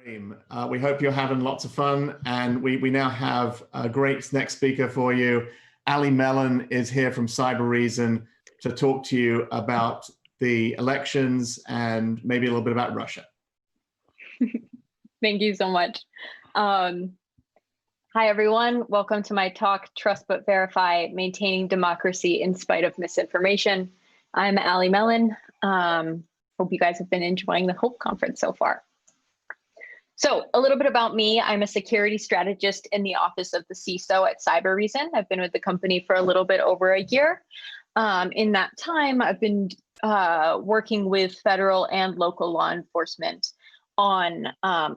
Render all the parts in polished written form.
We hope you're having lots of fun, and we now have a great next speaker for you. Allie Mellen is here from Cyber Reason to talk to you about the elections and maybe a little bit about Russia. Thank you so much. Hi, everyone. Welcome to my talk, Trust But Verify, Maintaining Democracy in Spite of Misinformation. I'm Allie Mellen. Hope you guys have been enjoying the HOPE conference so far. So a little bit about me. I'm a security strategist in the office of the CISO at Cyber Reason. I've been with the company for a little bit over a year. In that time, I've been working with federal and local law enforcement on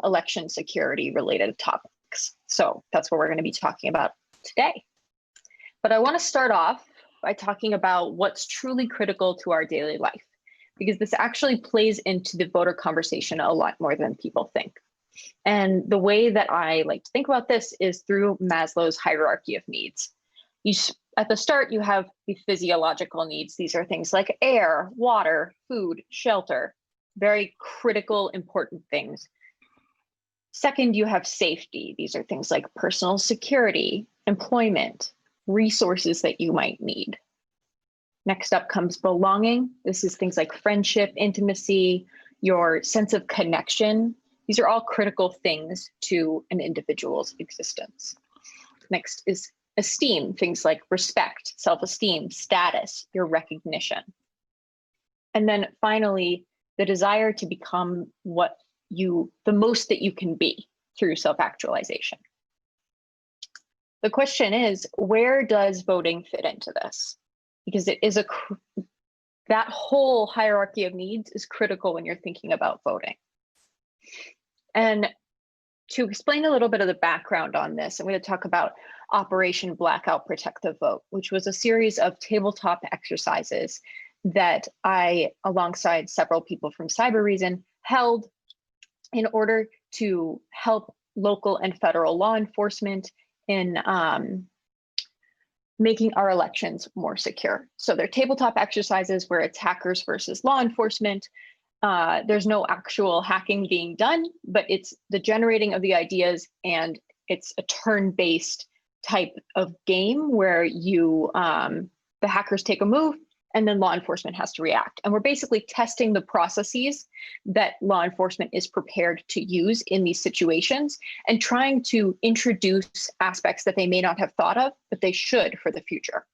election security related topics. So that's what we're going to be talking about today. But I want to start off by talking about what's truly critical to our daily life, because this actually plays into the voter conversation a lot more than people think. And the way that I like to think about this is through Maslow's hierarchy of needs. At the start, you have the physiological needs. These are things like air, water, food, shelter, very critical, important things. Second, you have safety. These are things like personal security, employment, resources that you might need. Next up comes belonging. This is things like friendship, intimacy, your sense of connection. These are all critical things to an individual's existence. Next is esteem, things like respect, self-esteem, status, your recognition. And then finally, the desire to become the most that you can be through self-actualization. The question is, where does voting fit into this? Because it is that whole hierarchy of needs is critical when you're thinking about voting. And to explain a little bit of the background on this, I'm going to talk about Operation Blackout Protect the Vote, which was a series of tabletop exercises that I, alongside several people from Cyber Reason, held in order to help local and federal law enforcement in making our elections more secure. So they're tabletop exercises where it's hackers versus law enforcement. There's no actual hacking being done, but it's the generating of the ideas, and it's a turn-based type of game where the hackers take a move and then law enforcement has to react. And we're basically testing the processes that law enforcement is prepared to use in these situations and trying to introduce aspects that they may not have thought of, but they should for the future.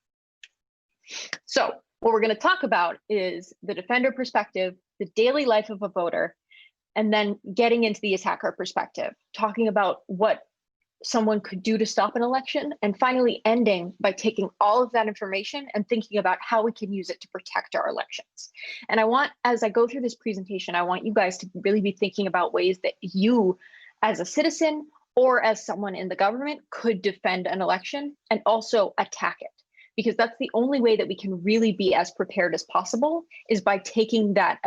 So what we're going to talk about is the defender perspective, the daily life of a voter, and then getting into the attacker perspective, talking about what someone could do to stop an election, and finally ending by taking all of that information and thinking about how we can use it to protect our elections. And as I go through this presentation, I want you guys to really be thinking about ways that you, as a citizen or as someone in the government, could defend an election and also attack it. Because that's the only way that we can really be as prepared as possible, is by taking that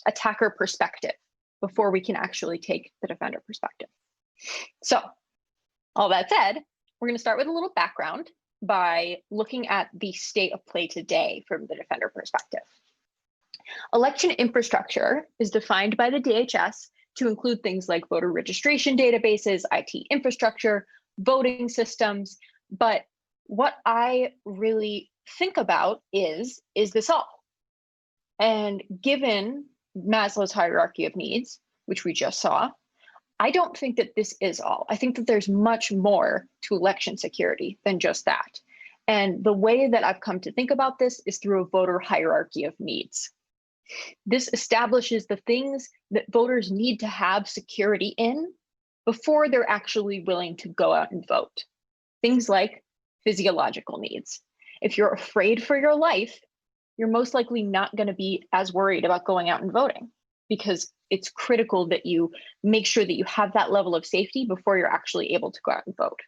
attacker perspective before we can actually take the defender perspective. So all that said, we're going to start with a little background by looking at the state of play today from the defender perspective. Election infrastructure is defined by the DHS to include things like voter registration databases, IT infrastructure, voting systems, but what I really think about is this all? And given Maslow's hierarchy of needs, which we just saw, I don't think that this is all. I think that there's much more to election security than just that. And the way that I've come to think about this is through a voter hierarchy of needs. This establishes the things that voters need to have security in before they're actually willing to go out and vote. Things like physiological needs. If you're afraid for your life, you're most likely not going to be as worried about going out and voting, because it's critical that you make sure that you have that level of safety before you're actually able to go out and vote.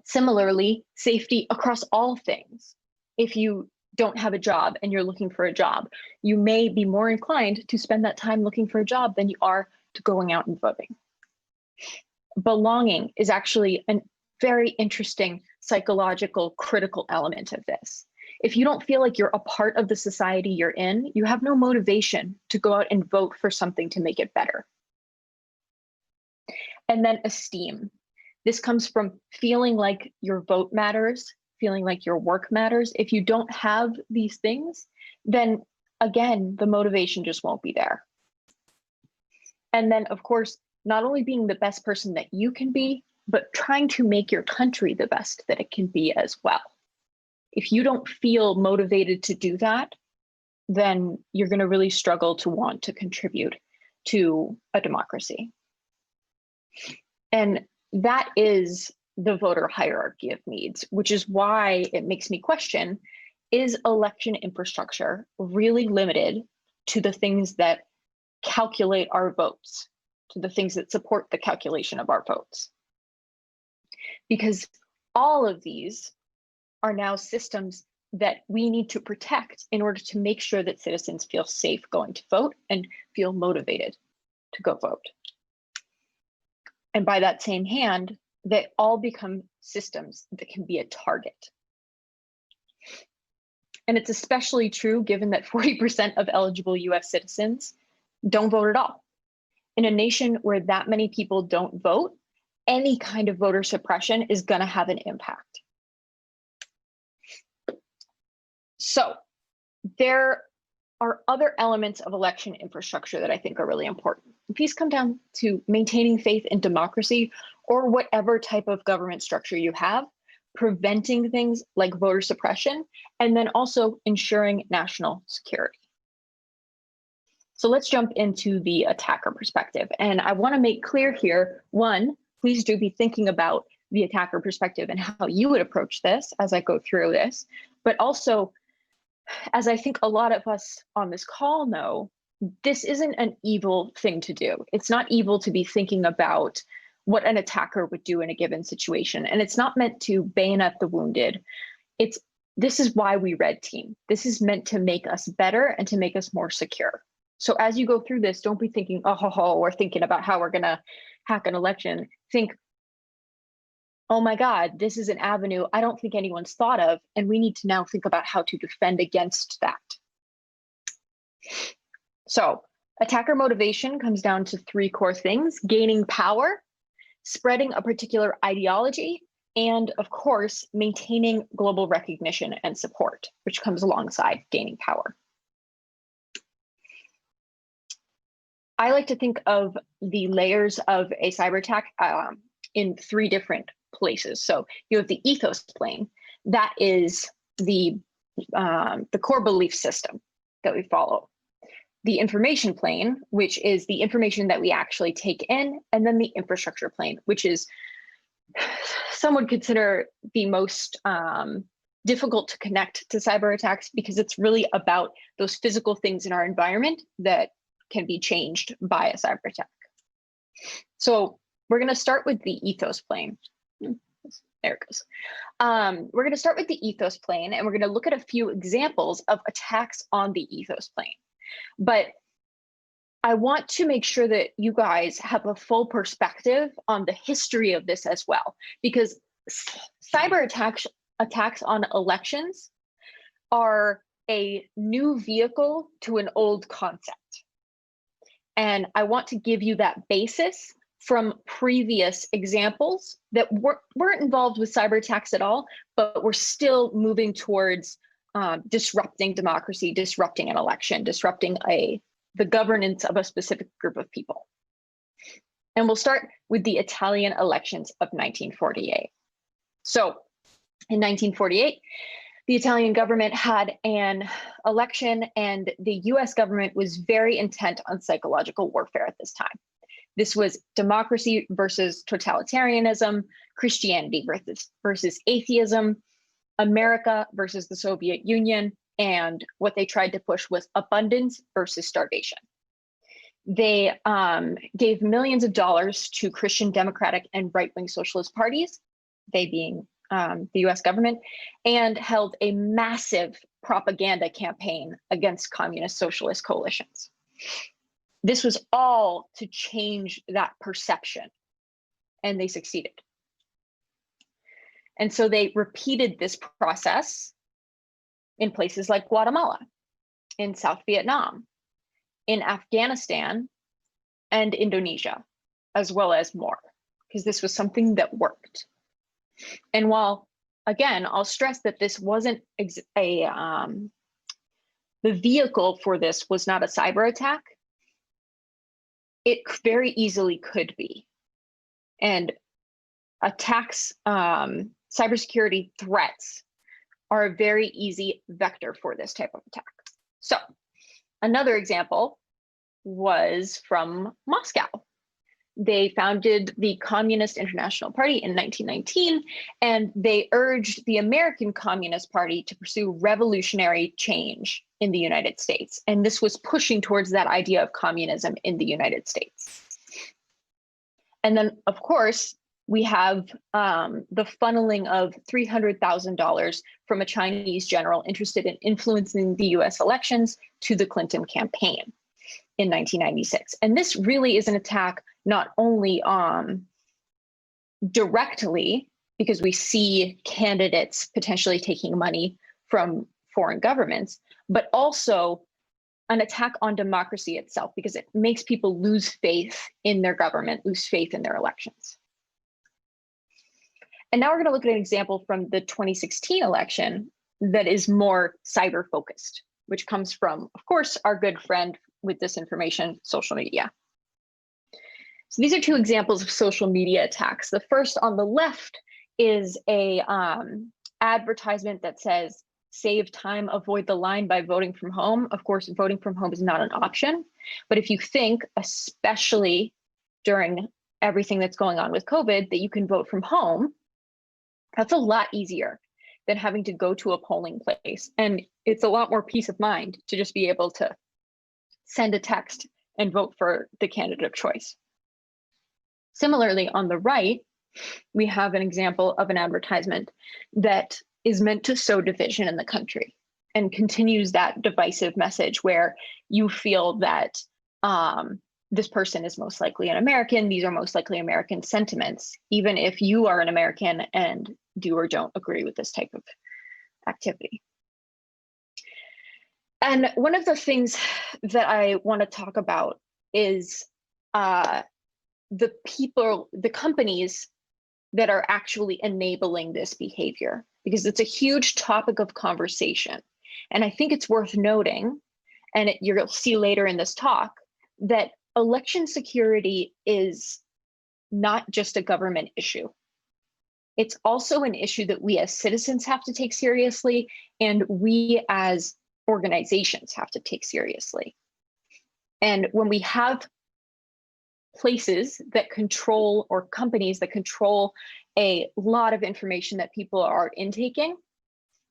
Similarly, safety across all things. If you don't have a job and you're looking for a job, you may be more inclined to spend that time looking for a job than you are to going out and voting. Belonging is actually a very interesting psychological critical element of this. If you don't feel like you're a part of the society you're in, you have no motivation to go out and vote for something to make it better. And then esteem. This comes from feeling like your vote matters, feeling like your work matters. If you don't have these things, then again, the motivation just won't be there. And then, of course, not only being the best person that you can be, but trying to make your country the best that it can be as well. If you don't feel motivated to do that, then you're going to really struggle to want to contribute to a democracy. And that is the voter hierarchy of needs, which is why it makes me question, is election infrastructure really limited to the things that calculate our votes, to the things that support the calculation of our votes? Because all of these are now systems that we need to protect in order to make sure that citizens feel safe going to vote and feel motivated to go vote. And by that same hand, they all become systems that can be a target. And it's especially true given that 40% of eligible US citizens don't vote at all. In a nation where that many people don't vote, any kind of voter suppression is going to have an impact. So there are other elements of election infrastructure that I think are really important. These come down to maintaining faith in democracy or whatever type of government structure you have, preventing things like voter suppression, and then also ensuring national security. So let's jump into the attacker perspective. And I want to make clear here, one, please do be thinking about the attacker perspective and how you would approach this as I go through this, but also, as I think a lot of us on this call know, this isn't an evil thing to do. It's not evil to be thinking about what an attacker would do in a given situation. And it's not meant to bayonet the wounded. This is why we red team. This is meant to make us better and to make us more secure. So as you go through this, don't be thinking, oh, we're thinking about how we're gonna hack an election. Think, oh my God, this is an avenue I don't think anyone's thought of, and we need to now think about how to defend against that. So attacker motivation comes down to three core things: gaining power, spreading a particular ideology, and of course, maintaining global recognition and support, which comes alongside gaining power. I like to think of the layers of a cyber attack in three different places. So you have the ethos plane. That is the core belief system that we follow. The information plane, which is the information that we actually take in, and then the infrastructure plane, which is, some would consider the most difficult to connect to cyber attacks because it's really about those physical things in our environment that can be changed by a cyber attack. So we're going to start with the ethos plane. There it goes. We're going to start with the ethos plane, and we're going to look at a few examples of attacks on the ethos plane. But I want to make sure that you guys have a full perspective on the history of this as well, because cyber attacks on elections are a new vehicle to an old concept. And I want to give you that basis from previous examples that weren't involved with cyber attacks at all, but we're still moving towards disrupting democracy, disrupting an election, disrupting the governance of a specific group of people. And we'll start with the Italian elections of 1948. So in 1948, the Italian government had an election, and the US government was very intent on psychological warfare at this time. This was democracy versus totalitarianism, Christianity versus atheism, America versus the Soviet Union, and what they tried to push was abundance versus starvation. They gave millions of dollars to Christian democratic and right-wing socialist parties, they being the US government, and held a massive propaganda campaign against communist socialist coalitions. This was all to change that perception, and they succeeded. And so they repeated this process in places like Guatemala, in South Vietnam, in Afghanistan, and Indonesia, as well as more. because this was something that worked. And while, again, I'll stress that this wasn't the vehicle for this was not a cyber attack, it very easily could be. And attacks, cybersecurity threats are a very easy vector for this type of attack. So another example was from Moscow. They founded the Communist International Party in 1919, and they urged the American Communist Party to pursue revolutionary change in the United States. And this was pushing towards that idea of communism in the United States. And then, of course, we have the funneling of $300,000 from a Chinese general interested in influencing the US elections to the Clinton campaign in 1996. And this really is an attack not only directly, because we see candidates potentially taking money from foreign governments, but also an attack on democracy itself, because it makes people lose faith in their government, lose faith in their elections. And now we're going to look at an example from the 2016 election that is more cyber focused, which comes from, of course, our good friend with disinformation, social media. So these are two examples of social media attacks. The first on the left is a advertisement that says, save time, avoid the line by voting from home. Of course, voting from home is not an option. But if you think, especially during everything that's going on with COVID, that you can vote from home, that's a lot easier than having to go to a polling place. And it's a lot more peace of mind to just be able to send a text and vote for the candidate of choice. Similarly, on the right, we have an example of an advertisement that is meant to sow division in the country and continues that divisive message where you feel that this person is most likely an American, these are most likely American sentiments, even if you are an American and do or don't agree with this type of activity. And one of the things that I want to talk about is the people, the companies that are actually enabling this behavior, because it's a huge topic of conversation. And I think it's worth noting, and you'll see later in this talk, that election security is not just a government issue. It's also an issue that we as citizens have to take seriously, and we as organizations have to take seriously. And when we have places that control, or companies that control a lot of information that people are intaking,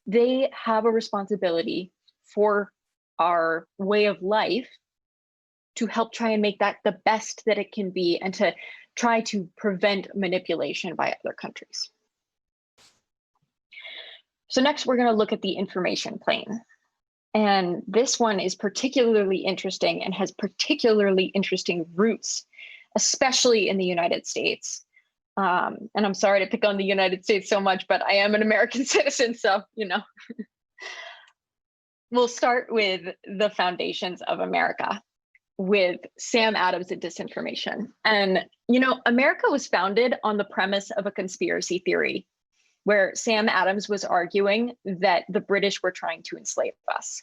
they have a responsibility for our way of life to help try and make that the best that it can be, and to try to prevent manipulation by other countries. So next, we're going to look at the information plane. And this one is particularly interesting and has particularly interesting roots, especially in the United States. And I'm sorry to pick on the United States so much, but I am an American citizen, so, you know. We'll start with the foundations of America, with Sam Adams and disinformation. And, you know, America was founded on the premise of a conspiracy theory, where Sam Adams was arguing that the British were trying to enslave us.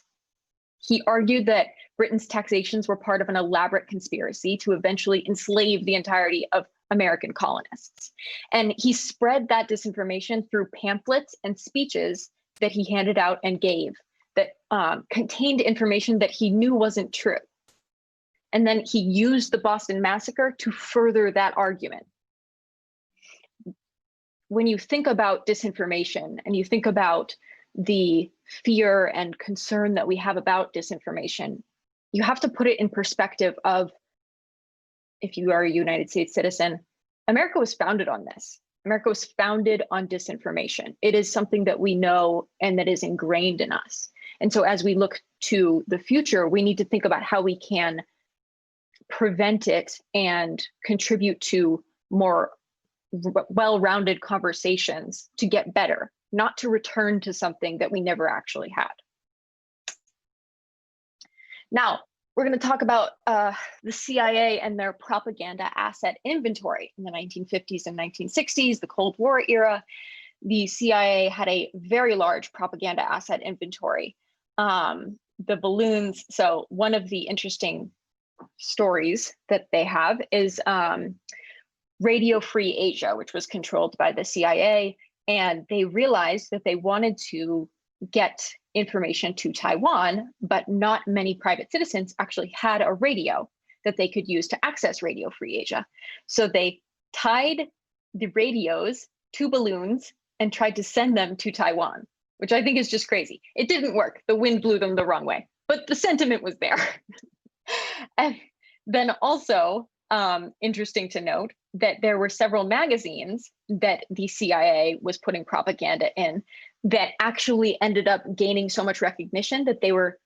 He argued that Britain's taxations were part of an elaborate conspiracy to eventually enslave the entirety of American colonists. And he spread that disinformation through pamphlets and speeches that he handed out and gave that contained information that he knew wasn't true. And then he used the Boston Massacre to further that argument. When you think about disinformation and you think about the fear and concern that we have about disinformation, you have to put it in perspective of, if you are a United States citizen, America was founded on this. America was founded on disinformation. It is something that we know and that is ingrained in us. And so as we look to the future, we need to think about how we can prevent it and contribute to more well-rounded conversations to get better, not to return to something that we never actually had. Now, we're going to talk about the CIA and their propaganda asset inventory in the 1950s and 1960s, the Cold War era. The CIA had a very large propaganda asset inventory. The balloons, so one of the interesting stories that they have is Radio Free Asia, which was controlled by the CIA, and they realized that they wanted to get information to Taiwan, but not many private citizens actually had a radio that they could use to access Radio Free Asia. So they tied the radios to balloons and tried to send them to Taiwan, which I think is just crazy. It didn't work. The wind blew them the wrong way, but the sentiment was there. And then also, interesting to note that there were several magazines that the CIA was putting propaganda in that actually ended up gaining so much recognition that they were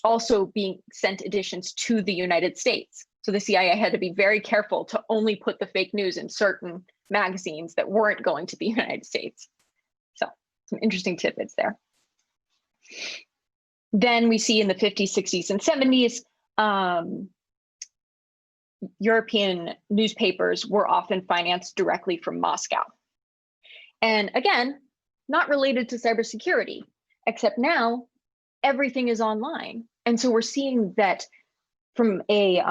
also being sent editions to the United States. So the CIA had to be very careful to only put the fake news in certain magazines that weren't going to the United States. So some interesting tidbits there. Then we see in the 50s, 60s, and 70s, European newspapers were often financed directly from Moscow. And again, not related to cybersecurity, except now everything is online. And so we're seeing that from a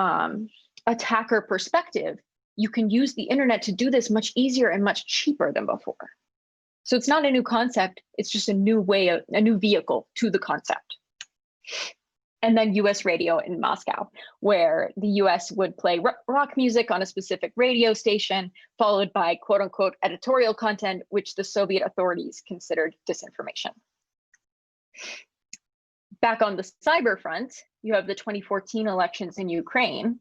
attacker perspective, you can use the internet to do this much easier and much cheaper than before. So it's not a new concept, it's just a new vehicle to the concept. And then US radio in Moscow, where the US would play rock music on a specific radio station, followed by quote unquote editorial content, which the Soviet authorities considered disinformation. Back on the cyber front, you have the 2014 elections in Ukraine.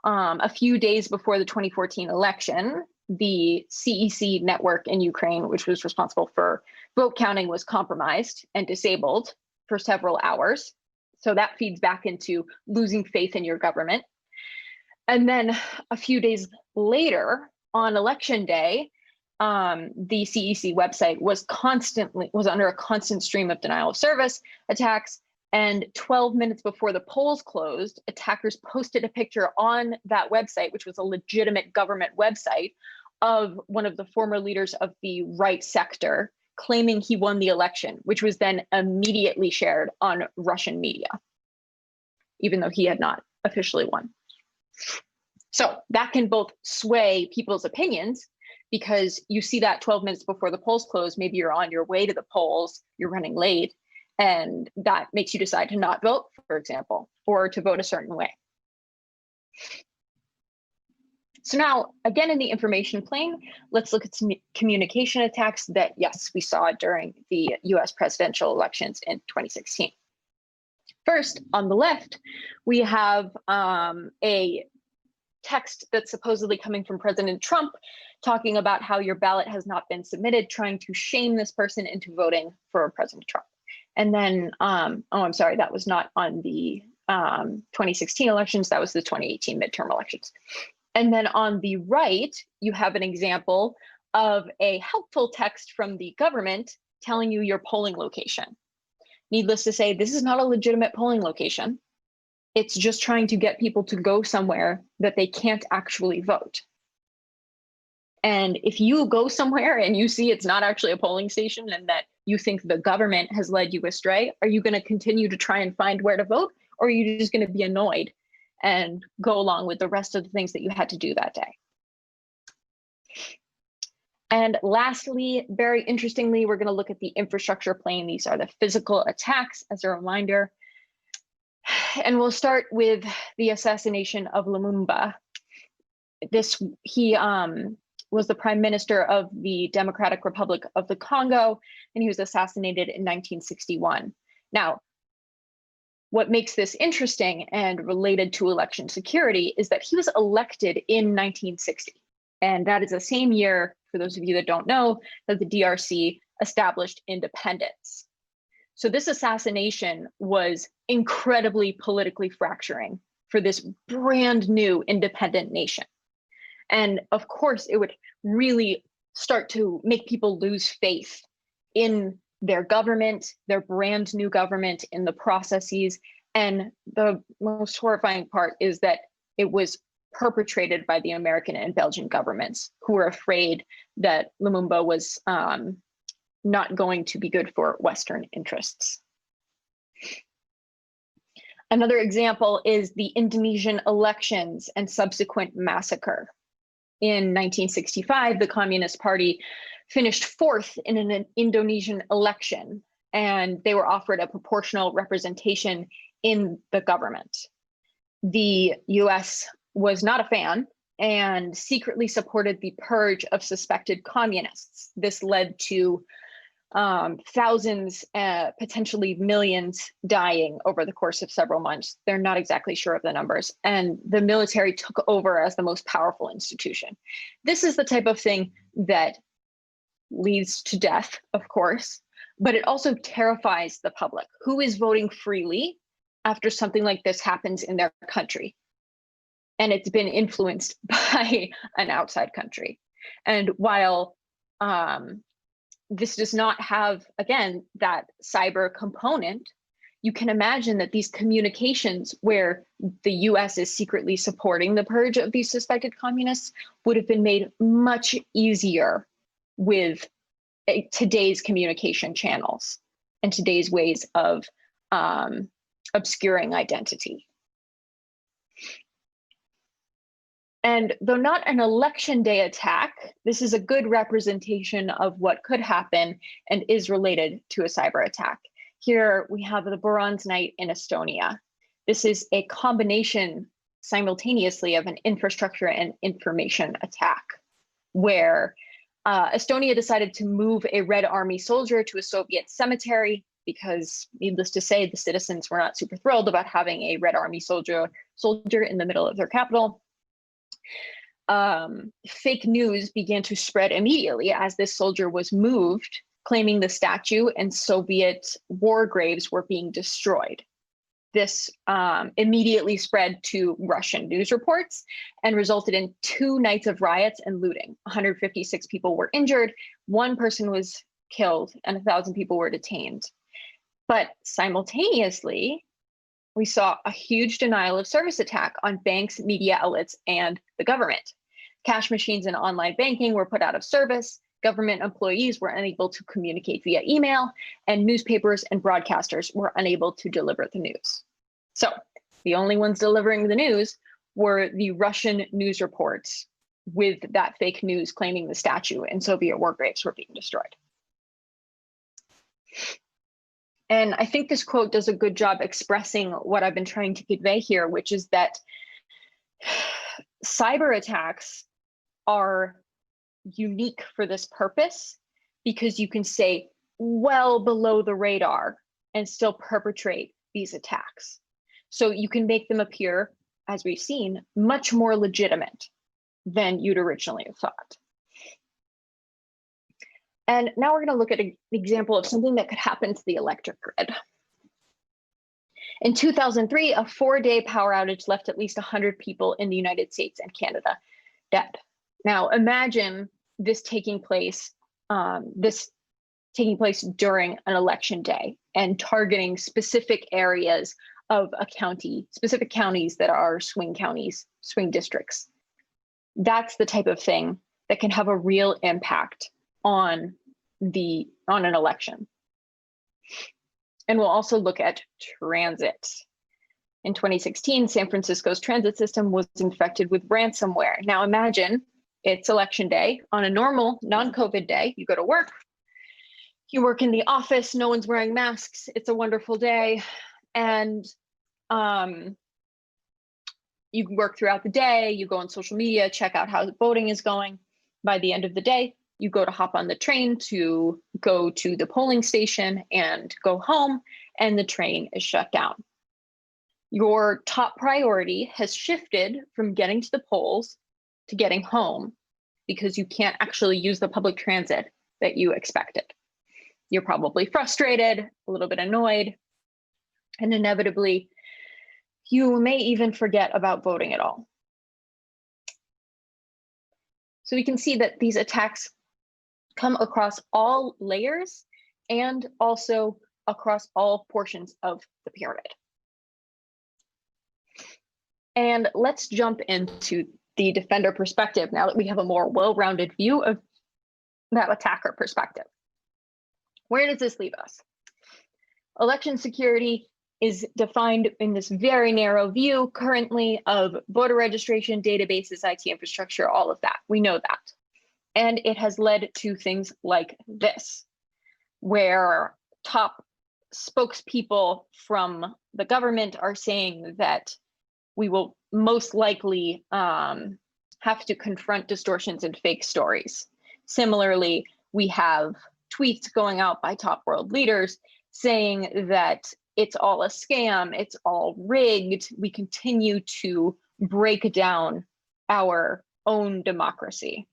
A few days before the 2014 election, the CEC network in Ukraine, which was responsible for vote counting, was compromised and disabled for several hours. So that feeds back into losing faith in your government. And then a few days later, on election day, the CEC website was under a constant stream of denial of service attacks. And 12 minutes before the polls closed, attackers posted a picture on that website, which was a legitimate government website, of one of the former leaders of the right sector, claiming he won the election, which was then immediately shared on Russian media, even though he had not officially won. So that can both sway people's opinions, because you see that 12 minutes before the polls close, maybe you're on your way to the polls, you're running late, and that makes you decide to not vote, for example, or to vote a certain way. So now, again, in the information plane, let's look at some communication attacks that, yes, we saw during the US presidential elections in 2016. First, on the left, we have a text that's supposedly coming from President Trump talking about how your ballot has not been submitted, trying to shame this person into voting for President Trump. And then, oh, I'm sorry, that was not on the 2016 elections, that was the 2018 midterm elections. And then on the right, you have an example of a helpful text from the government telling you your polling location. Needless to say, this is not a legitimate polling location. It's just trying to get people to go somewhere that they can't actually vote. And if you go somewhere and you see it's not actually a polling station and that you think the government has led you astray, are you going to continue to try and find where to vote? Or are you just going to be annoyed and go along with the rest of the things that you had to do that day? And lastly, very interestingly, we're going to look at the infrastructure plane. These are the physical attacks as a reminder. And we'll start with the assassination of Lumumba. He was the prime minister of the Democratic Republic of the Congo, and he was assassinated in 1961. Now, what makes this interesting and related to election security is that he was elected in 1960. And that is the same year, for those of you that don't know, that the DRC established independence. So this assassination was incredibly politically fracturing for this brand new independent nation. And of course, it would really start to make people lose faith in their government, their brand new government, in the processes, And the most horrifying part is that it was perpetrated by the American and Belgian governments, who were afraid that Lumumba was not going to be good for Western interests. Another example is the Indonesian elections and subsequent massacre. In 1965, the Communist Party finished fourth in an Indonesian election, and they were offered a proportional representation in the government. The US was not a fan and secretly supported the purge of suspected communists. This led to thousands, potentially millions dying over the course of several months. They're not exactly sure of the numbers. And the military took over as the most powerful institution. This is the type of thing that leads to death, of course, but it also terrifies the public. Who is voting freely after something like this happens in their country? And it's been influenced by an outside country. And while this does not have, again, that cyber component, you can imagine that these communications where the US is secretly supporting the purge of these suspected communists would have been made much easier with today's communication channels and today's ways of obscuring identity. And though not an election day attack, this is a good representation of what could happen and is related to a cyber attack. Here we have the Bronze Night in Estonia. This is a combination simultaneously of an infrastructure and information attack, where Estonia decided to move a Red Army soldier to a Soviet cemetery because, needless to say, the citizens were not super thrilled about having a Red Army soldier in the middle of their capital. Fake news began to spread immediately as this soldier was moved, claiming the statue and Soviet war graves were being destroyed. This immediately spread to Russian news reports and resulted in 2 nights of riots and looting. 156 people were injured, 1 person was killed, and 1,000 people were detained. But simultaneously, we saw a huge denial of service attack on banks, media outlets, and the government. Cash machines and online banking were put out of service. Government employees were unable to communicate via email, and newspapers and broadcasters were unable to deliver the news. So the only ones delivering the news were the Russian news reports with that fake news claiming the statue and Soviet war graves were being destroyed. And I think this quote does a good job expressing what I've been trying to convey here, which is that cyber attacks are unique for this purpose because you can stay well below the radar and still perpetrate these attacks. So you can make them appear, as we've seen, much more legitimate than you'd originally have thought. And now we're going to look at an example of something that could happen to the electric grid. In 2003, a 4-day power outage left at least 100 people in the United States and Canada dead. Now imagine this taking place during an election day and targeting specific areas of a county, specific counties that are swing counties, swing districts. That's the type of thing that can have a real impact on an election. And we'll also look at transit. In 2016, San Francisco's transit system was infected with ransomware. Now imagine it's election day. On a normal non-COVID day, you go to work, you work in the office, no one's wearing masks, it's a wonderful day. And you work throughout the day, you go on social media, check out how the voting is going. By the end of the day, you go to hop on the train to go to the polling station and go home, and the train is shut down. Your top priority has shifted from getting to the polls to getting home because you can't actually use the public transit that you expected. You're probably frustrated, a little bit annoyed, and inevitably, you may even forget about voting at all. So we can see that these attacks come across all layers and also across all portions of the pyramid. And let's jump into the defender perspective now that we have a more well-rounded view of that attacker perspective. Where does this leave us? Election security is defined in this very narrow view currently of voter registration, databases, IT infrastructure, all of that. We know that. And it has led to things like this, where top spokespeople from the government are saying that we will most likely have to confront distortions and fake stories. Similarly, we have tweets going out by top world leaders saying that it's all a scam, it's all rigged. We continue to break down our own democracy.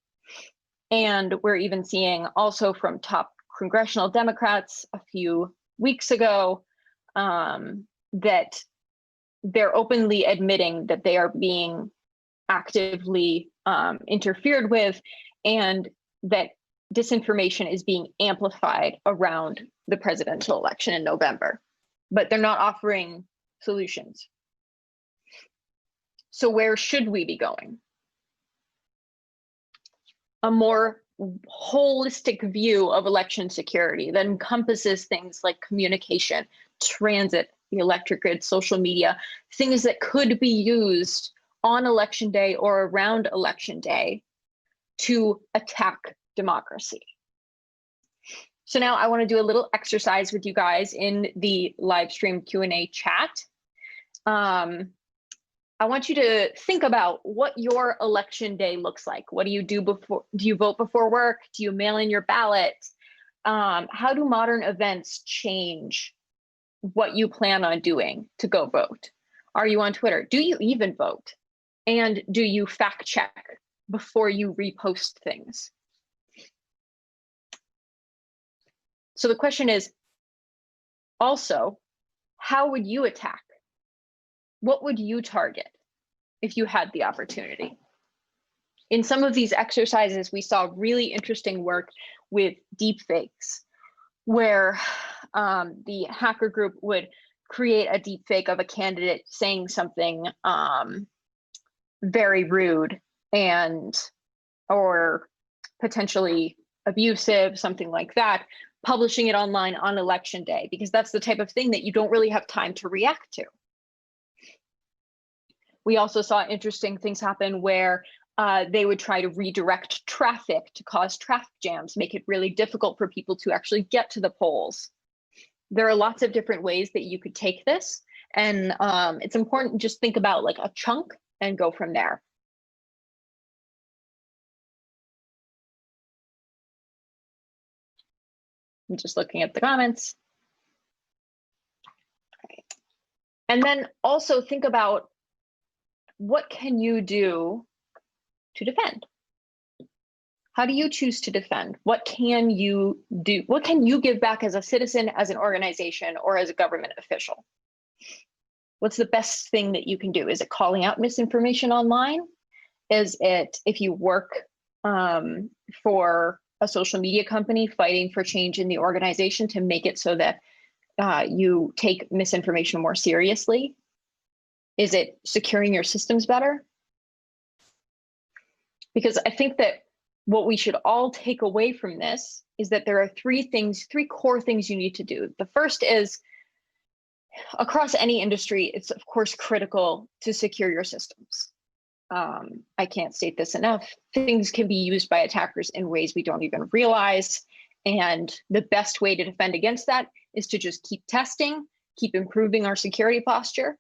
And we're even seeing also from top congressional Democrats a few weeks ago that they're openly admitting that they are being actively interfered with, and that disinformation is being amplified around the presidential election in November, but they're not offering solutions. So where should we be going? A more holistic view of election security that encompasses things like communication, transit, the electric grid, social media, things that could be used on election day or around election day to attack democracy. So now I want to do a little exercise with you guys in the live stream Q&A chat. I want you to think about what your election day looks like. What do you do before? Do you vote before work? Do you mail in your ballot? How do modern events change what you plan on doing to go vote? Are you on Twitter? Do you even vote? And do you fact check before you repost things? So the question is also, how would you attack? What would you target if you had the opportunity? In some of these exercises, we saw really interesting work with deepfakes, where the hacker group would create a deepfake of a candidate saying something very rude or potentially abusive, something like that, publishing it online on election day, because that's the type of thing that you don't really have time to react to. We also saw interesting things happen where they would try to redirect traffic to cause traffic jams, make it really difficult for people to actually get to the polls. There are lots of different ways that you could take this, and it's important to just think about like a chunk and go from there. I'm just looking at the comments. And then also think about, what can you do to defend? How do you choose to defend? What can you do? What can you give back as a citizen, as an organization, or as a government official? What's the best thing that you can do? Is it calling out misinformation online? Is it, if you work for a social media company, fighting for change in the organization to make it so that you take misinformation more seriously? Is it securing your systems better? Because I think that what we should all take away from this is that there are three core things you need to do. The first is, across any industry, it's of course critical to secure your systems. I can't state this enough. Things can be used by attackers in ways we don't even realize. And the best way to defend against that is to just keep testing, keep improving our security posture.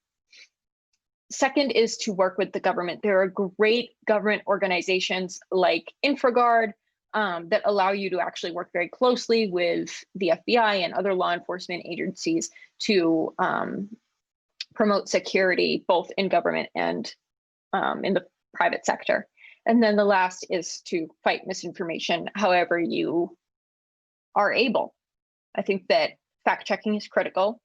Second is to work with the government. There are great government organizations like InfraGard that allow you to actually work very closely with the FBI and other law enforcement agencies to promote security, both in government and in the private sector. And then the last is to fight misinformation however you are able. I think that fact checking is critical.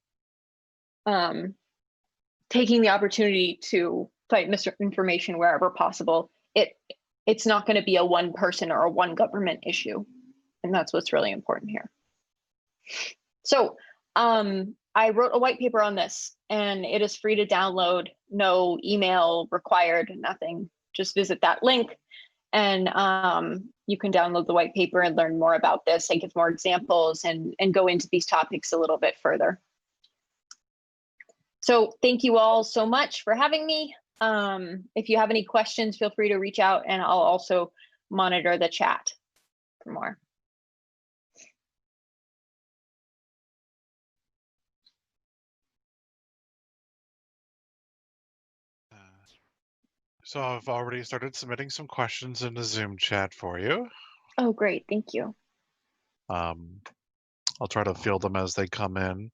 Taking the opportunity to fight misinformation wherever possible. It's not going to be a one person or a one government issue. And that's what's really important here. So I wrote a white paper on this, and it is free to download, no email required, nothing. Just visit that link and you can download the white paper and learn more about this and give more examples and go into these topics a little bit further. So thank you all so much for having me. If you have any questions, feel free to reach out, and I'll also monitor the chat for more. So I've already started submitting some questions in the Zoom chat for you. Oh, great. Thank you. I'll try to field them as they come in.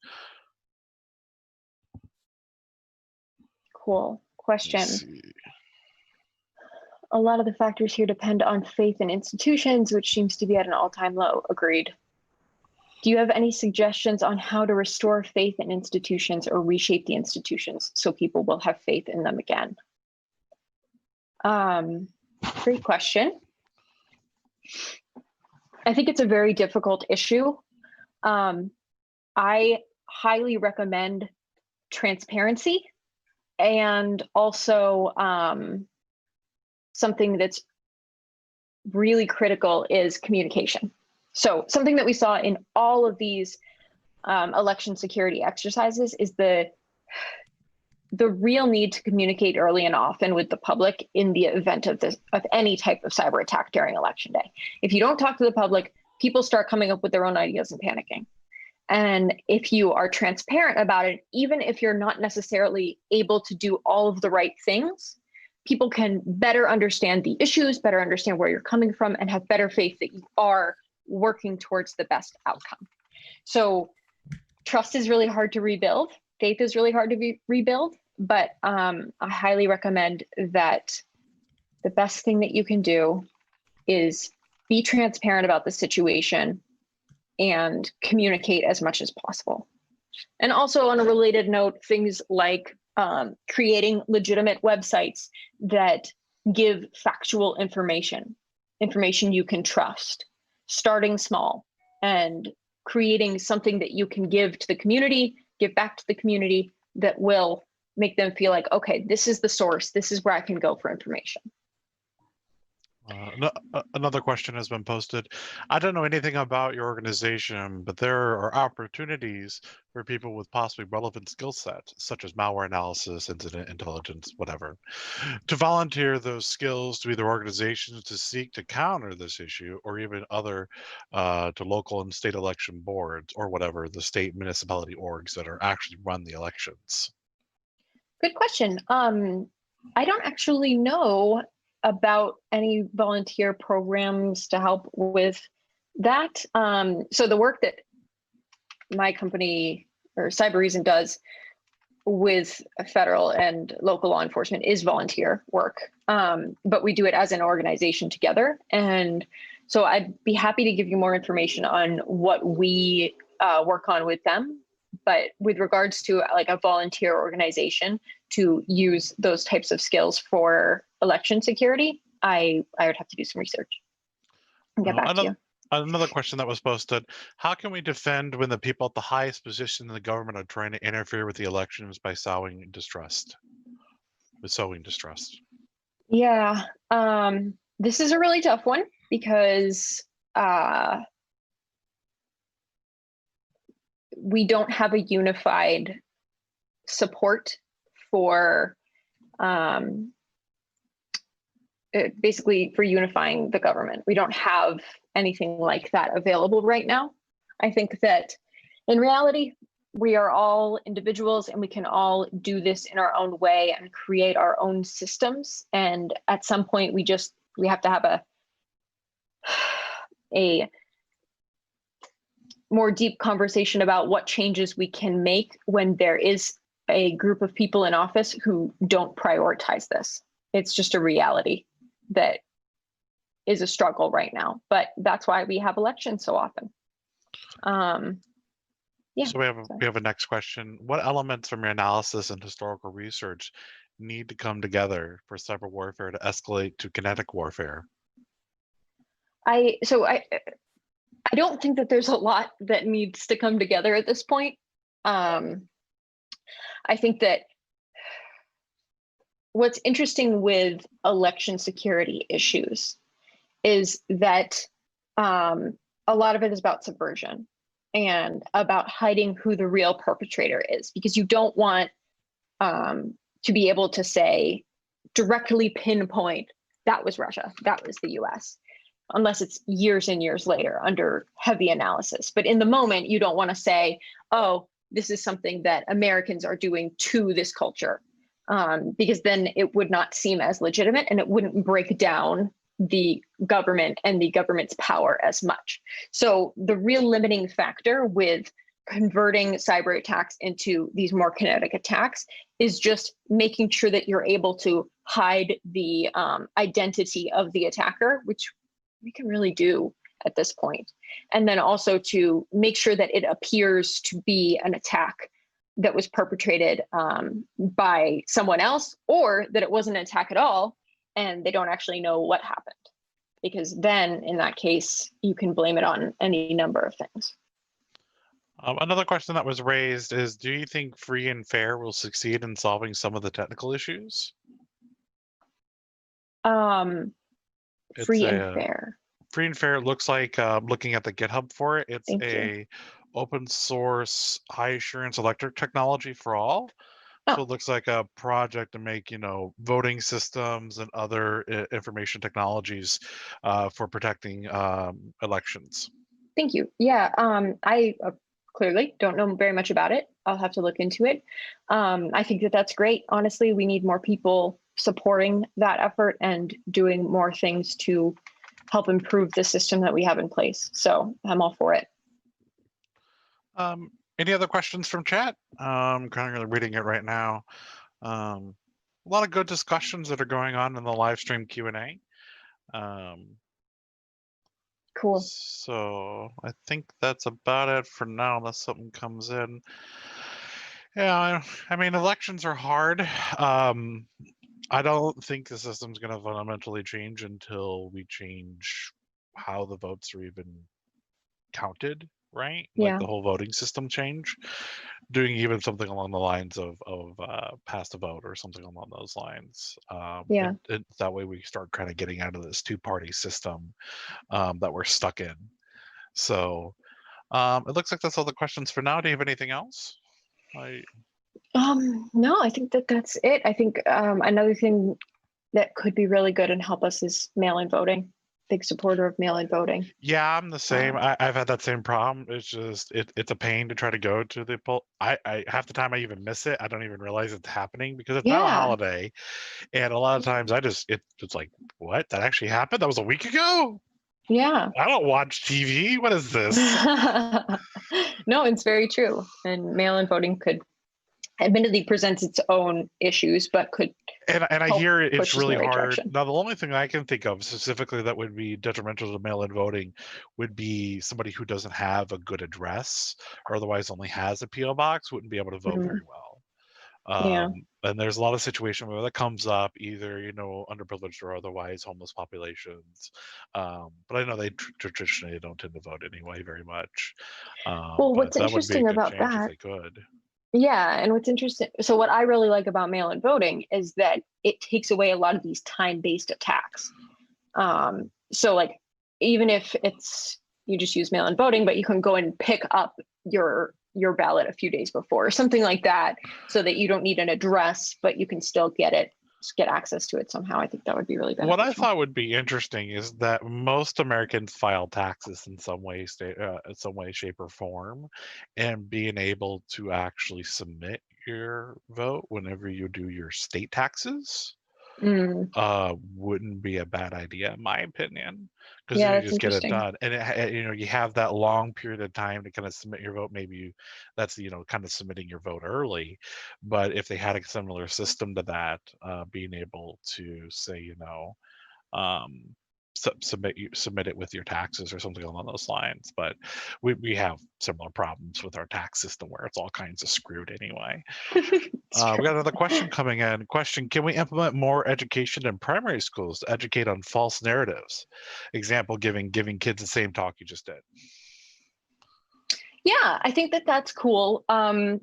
Cool. Question. Let's see. A lot of the factors here depend on faith in institutions, which seems to be at an all-time low. Agreed. Do you have any suggestions on how to restore faith in institutions or reshape the institutions so people will have faith in them again? Great question. I think it's a very difficult issue. I highly recommend transparency, and also something that's really critical is communication. So something that we saw in all of these election security exercises is the real need to communicate early and often with the public in the event of any type of cyber attack during election day. If you don't talk to the public, people start coming up with their own ideas and panicking. And if you are transparent about it, even if you're not necessarily able to do all of the right things, people can better understand the issues, better understand where you're coming from, and have better faith that you are working towards the best outcome. So trust is really hard to rebuild. Faith is really hard to rebuild, but I highly recommend that the best thing that you can do is be transparent about the situation and communicate as much as possible. And also, on a related note, things like creating legitimate websites that give factual information you can trust, starting small and creating something that you can give to the community, give back to the community, that will make them feel like, okay, this is the source, this is where I can go for information. Another question has been posted. I don't know anything about your organization, but there are opportunities for people with possibly relevant skill sets, such as malware analysis, incident intelligence, whatever, to volunteer those skills to either organizations to seek to counter this issue, or even other to local and state election boards, or whatever, the state municipality orgs that are actually run the elections. Good question. I don't actually know about any volunteer programs to help with that. So the work that my company or Cyberreason does with federal and local law enforcement is volunteer work, but we do it as an organization together. And so I'd be happy to give you more information on what we work on with them. But with regards to like a volunteer organization to use those types of skills for election security, I would have to do some research and get back to you. Another question that was posted: how can we defend when the people at the highest position in the government are trying to interfere with the elections by sowing distrust? Yeah, this is a really tough one because we don't have a unified support for basically for unifying the government. We don't have anything like that available right now. I think that in reality, we are all individuals and we can all do this in our own way and create our own systems. And at some point we have to have a more deep conversation about what changes we can make when there is a group of people in office who don't prioritize this. It's just a reality that is a struggle right now, but that's why we have elections so often. Yeah. So we have a next question. What elements from your analysis and historical research need to come together for cyber warfare to escalate to kinetic warfare? I don't think that there's a lot that needs to come together at this point. I think that what's interesting with election security issues is that a lot of it is about subversion and about hiding who the real perpetrator is, because you don't want to be able to say, directly pinpoint, that was Russia, that was the US, unless it's years and years later under heavy analysis. But in the moment, you don't want to say, oh, this is something that Americans are doing to this culture, because then it would not seem as legitimate and it wouldn't break down the government and the government's power as much. So the real limiting factor with converting cyber attacks into these more kinetic attacks is just making sure that you're able to hide the identity of the attacker, which we can really do at this point. And then also to make sure that it appears to be an attack that was perpetrated by someone else, or that it wasn't an attack at all, and they don't actually know what happened. Because then, in that case, you can blame it on any number of things. Another question that was raised is, do you think free and fair will succeed in solving some of the technical issues? Free and fair. Free and fair looks like, looking at the GitHub for it, it's a open source, high assurance electric technology for all. So it looks like a project to make, voting systems and other information technologies for protecting elections. Thank you. Yeah, I clearly don't know very much about it. I'll have to look into it. I think that that's great. Honestly, we need more people supporting that effort and doing more things to help improve the system that we have in place. So I'm all for it. Any other questions from chat? I'm kind of reading it right now. A lot of good discussions that are going on in the live stream Q&A. Cool. So I think that's about it for now, unless something comes in. Yeah, I mean, elections are hard. I don't think the system's going to fundamentally change until we change how the votes are even counted. Right? Like the whole voting system change, doing even something along the lines of pass the vote or something along those lines. That way we start kind of getting out of this two-party system that we're stuck in. So it looks like that's all the questions for now. Do you have anything else? No, I think that's it. I think another thing that could be really good and help us is mail-in voting. Big supporter of mail-in voting. Yeah, I'm the same. I've had that same problem. It's just it's a pain to try to go to the poll. I half the time I even miss it. I don't even realize it's happening because it's not a holiday, and a lot of times it's like, what? That actually happened? That was a week ago? Yeah. I don't watch TV. What is this? No, it's very true. And mail-in voting could admittedly presents its own issues, but could and I hear it's really right hard. direction. Now, the only thing I can think of specifically that would be detrimental to mail-in voting would be somebody who doesn't have a good address or otherwise only has a PO box wouldn't be able to vote very well. And there's a lot of situations where that comes up, either underprivileged or otherwise homeless populations. But I know they traditionally don't tend to vote anyway very much. Well, what's interesting about that? If they could. Yeah, and what's interesting, so what I really like about mail-in voting is that it takes away a lot of these time-based attacks. So like, even if you just use mail-in voting, but you can go and pick up your ballot a few days before or something like that, so that you don't need an address, but you can still get access to it somehow. I think that would be really beneficial. What I thought would be interesting is that most Americans file taxes in some way, shape, or form, and being able to actually submit your vote whenever you do your state taxes wouldn't be a bad idea, in my opinion, because you just get it done, and you have that long period of time to kind of submit your vote. Maybe that's kind of submitting your vote early, but if they had a similar system to that, being able to say submit it with your taxes or something along those lines. But we have similar problems with our tax system where it's all kinds of screwed anyway. We got another question coming in. Question: can we implement more education in primary schools to educate on false narratives? Example, giving kids the same talk you just did. Yeah, I think that that's cool.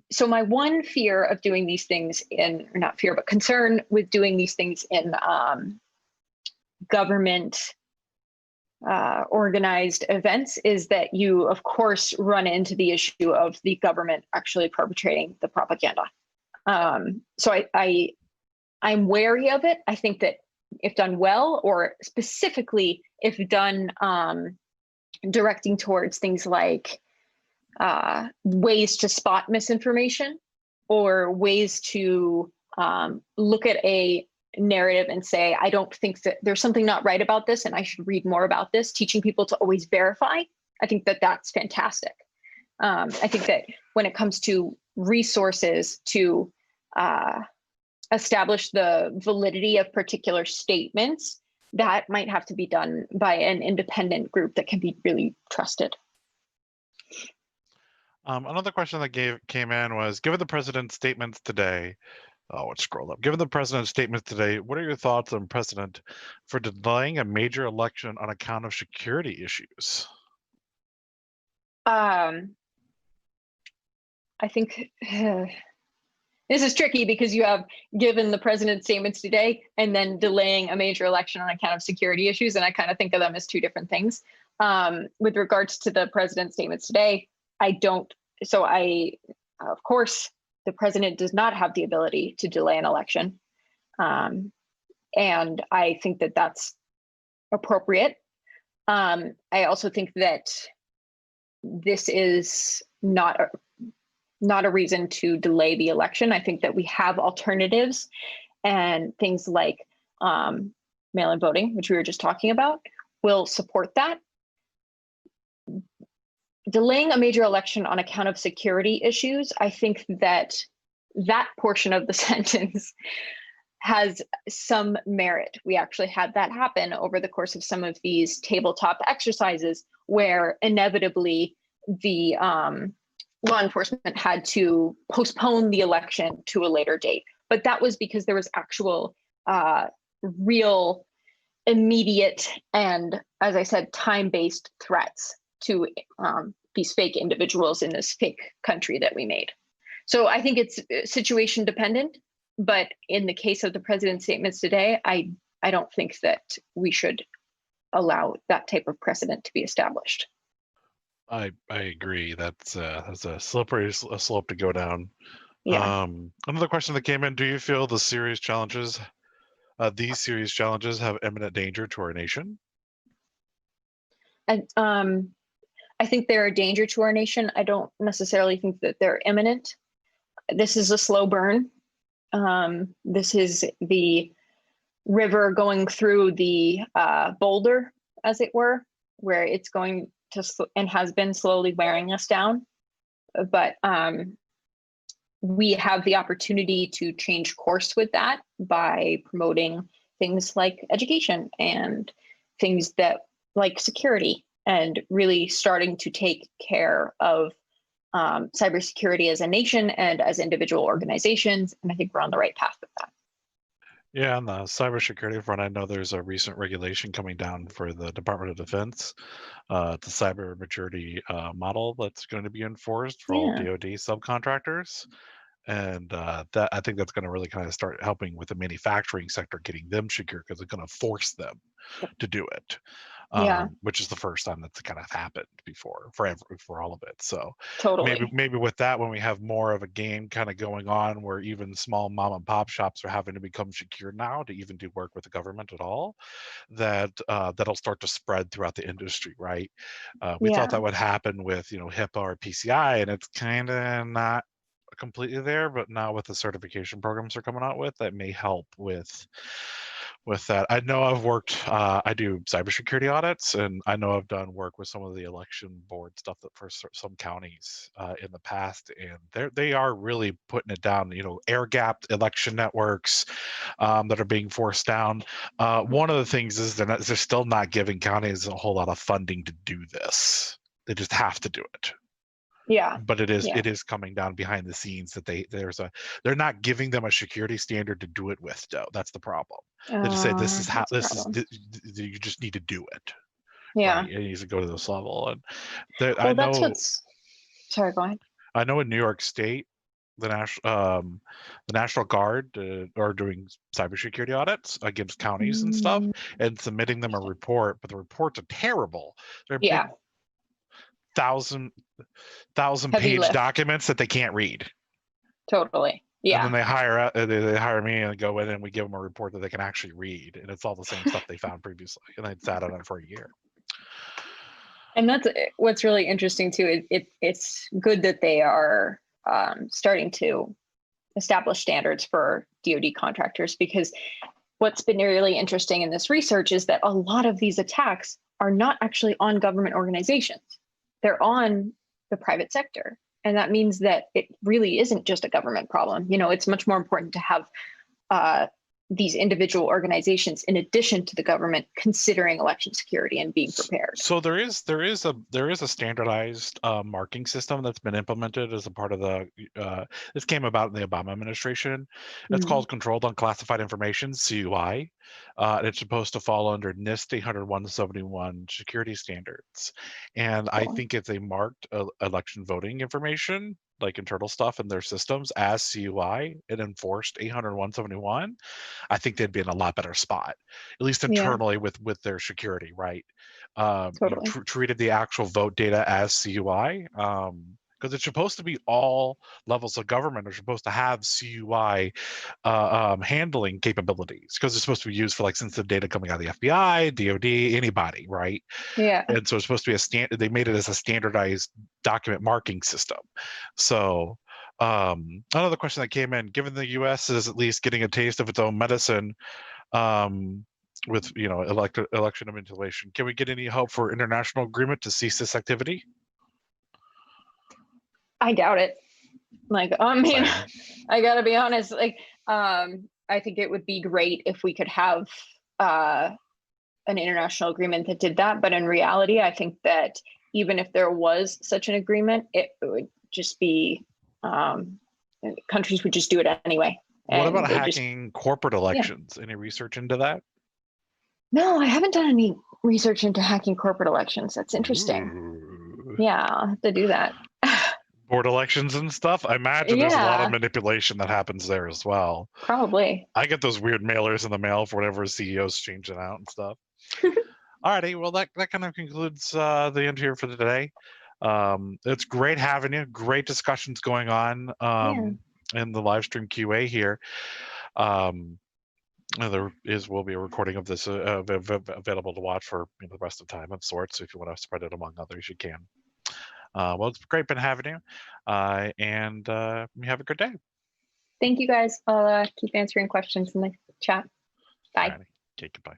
So my one fear of doing these things or not fear, but concern with doing these things in government organized events is that you, of course, run into the issue of the government actually perpetrating the propaganda. So I'm wary of it. I think that if done well, or specifically if done directing towards things like ways to spot misinformation, or ways to look at a narrative and say, I don't think that there's something not right about this and I should read more about this, teaching people to always verify. I think that that's fantastic. I think that when it comes to resources to establish the validity of particular statements, that might have to be done by an independent group that can be really trusted. Another question that came in was, given the president's statements today, let's scroll up. Given the president's statements today, what are your thoughts on precedent for delaying a major election on account of security issues? I think this is tricky because you have given the president's statements today and then delaying a major election on account of security issues. And I kind of think of them as two different things. With regards to the president's statements today, of course, the president does not have the ability to delay an election. And I think that that's appropriate. I also think that this is not a reason to delay the election. I think that we have alternatives, and things like mail-in voting, which we were just talking about, will support that. Delaying a major election on account of security issues, I think that that portion of the sentence has some merit. We actually had that happen over the course of some of these tabletop exercises where inevitably the law enforcement had to postpone the election to a later date. But that was because there was actual real immediate and, as I said, time-based threats to these fake individuals in this fake country that we made. So I think it's situation dependent, but in the case of the president's statements today, I don't think that we should allow that type of precedent to be established. I agree. That's a slippery slope to go down. Yeah. Another question that came in: do you feel these serious challenges have imminent danger to our nation? And I think they're a danger to our nation. I don't necessarily think that they're imminent. This is a slow burn. This is the river going through the boulder, as it were, where it's going to and has been slowly wearing us down. But we have the opportunity to change course with that by promoting things like education and things that like security, and really starting to take care of cybersecurity as a nation and as individual organizations. And I think we're on the right path with that. Yeah, on the cybersecurity front, I know there's a recent regulation coming down for the Department of Defense. It's a cyber maturity model that's going to be enforced for all DoD subcontractors. And that, I think that's going to really kind of start helping with the manufacturing sector, getting them secure, because it's going to force them to do it. Which is the first time that's kind of happened before for all of it. So totally. maybe with that, when we have more of a game kind of going on, where even small mom and pop shops are having to become secure now to even do work with the government at all, that'll start to spread throughout the industry, right? We thought that would happen with HIPAA or PCI, and it's kind of not completely there. But now with the certification programs they're coming out with, that may help with that. I know I've worked, I do cybersecurity audits, and I know I've done work with some of the election board stuff that for some counties in the past, and they are really putting it down, air-gapped election networks that are being forced down. One of the things is they're still not giving counties a whole lot of funding to do this. They just have to do it. Yeah. But it is coming down behind the scenes that they're not giving them a security standard to do it with, though. That's the problem. They just say you just need to do it. Yeah. Right? It needs to go to this level. And Sorry, go ahead. I know in New York State, the National Guard are doing cybersecurity audits against counties and stuff, and submitting them a report. But the reports are terrible. They're Yeah. big 1,000 Heavy page lift. documents that they can't read. Totally. Yeah. And then they hire me and go in and we give them a report that they can actually read, and it's all the same stuff they found previously, and they sat on it for a year. And that's what's really interesting too. It's good that they are starting to establish standards for DoD contractors, because what's been really interesting in this research is that a lot of these attacks are not actually on government organizations. They're on the private sector. And that means that it really isn't just a government problem. You know, it's much more important to have these individual organizations in addition to the government considering election security and being prepared. So there is a standardized marking system that's been implemented as a part of the this came about in the Obama administration. It's called Controlled Unclassified Information, CUI. And it's supposed to fall under NIST 800-171 security standards. And I think if they marked election voting information, like internal stuff in their systems, as CUI and enforced 800-171, I think they'd be in a lot better spot, at least internally with their security, right? Totally. Treated the actual vote data as CUI, because it's supposed to be all levels of government are supposed to have CUI handling capabilities, because it's supposed to be used for like sensitive data coming out of the FBI, DoD, anybody, right? Yeah. And so it's supposed to be a standard. They made it as a standardized document marking system. So another question that came in: given the U.S. is at least getting a taste of its own medicine with election manipulation, can we get any hope for international agreement to cease this activity? I doubt it. Like, I mean, I gotta be honest. Like, I think it would be great if we could have an international agreement that did that. But in reality, I think that even if there was such an agreement, it would just be countries would just do it anyway. What about hacking corporate elections? Any research into that? No, I haven't done any research into hacking corporate elections. That's interesting. Ooh. Yeah, I'll have to do that. Board elections and stuff. I imagine there's a lot of manipulation that happens there as well. Probably. I get those weird mailers in the mail for whatever CEOs changing out and stuff. Alrighty, well that kind of concludes the interview for today. It's great having you. Great discussions going on in the live stream QA here. There will be a recording of this available to watch for the rest of the time of sorts. So if you want to spread it among others, you can. Well, it's great been having you, and you have a good day. Thank you, guys. I'll keep answering questions in the chat. Bye. Okay, goodbye.